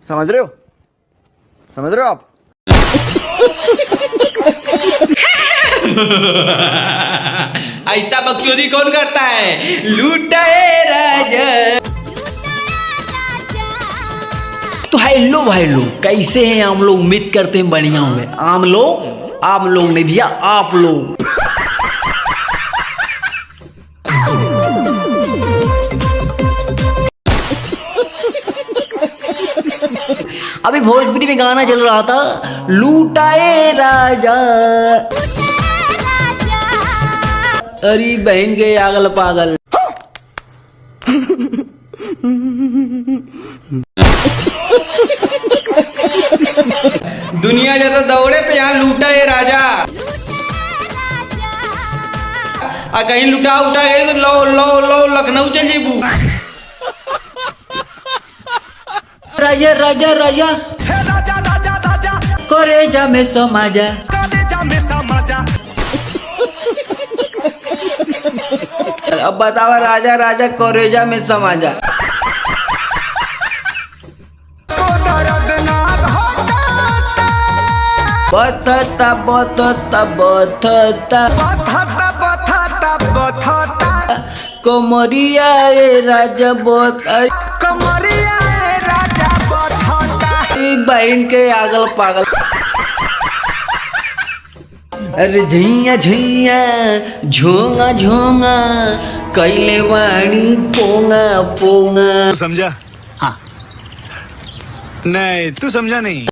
समझ रहे हो? समझ रहे हो आप? ऐसा बकचोदी कौन करता है? लूटाए राजा। तो हेलो भाई लोग, कैसे हैं हम लोग? उम्मीद करते हैं बढ़िया होंगे। आप लोग नहीं भैया, आप लोग। अभी भोजपुरी में गाना चल रहा था, लूटाए राजा। अरे बहन के आगल पागल। दुनिया जाता दौड़े पे, यहाँ लूटा है राजा। आ कहीं लुटा उठा गए तो लो लो लो लखनऊ चल जेबू। राजा राजा राजा करेजा में समा जा। अब बतावा राजा राजा करेजा में समा जा। बथता बथता बथता कमरिया ए राजा कमरिया ए राजा बहन के आगल पागल। अरे झैया झैया झोंगा झोंगा कैले वाणी पोंगा पोंगा। समझा? हाँ। नहीं तू समझा नहीं।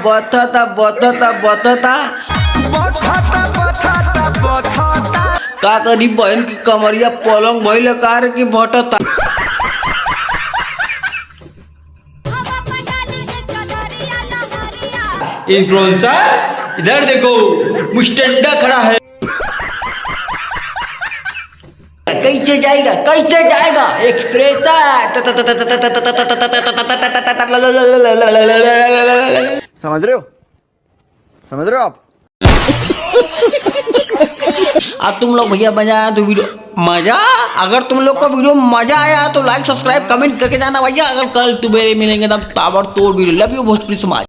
बथता बथता बथता का करी बहन की कमरिया पलंग भइल कार की भटता। इन्फ्लुएंसर इधर देखो, मुस्टंडा खड़ा है। कैसे जाएगा कैसे जाएगा एक्सप्रेस। समझ रहे हो? समझ रहे हो आप? अब तुम लोग भैया मजा आया तो वीडियो मजा, अगर तुम लोग को वीडियो मजा आया तो लाइक सब्सक्राइब कमेंट करके जाना भैया। अगर कल तुम्हें मिलेंगे तब ताबड़तोड़ वीडियो। लव यू भोजपुरी समाज।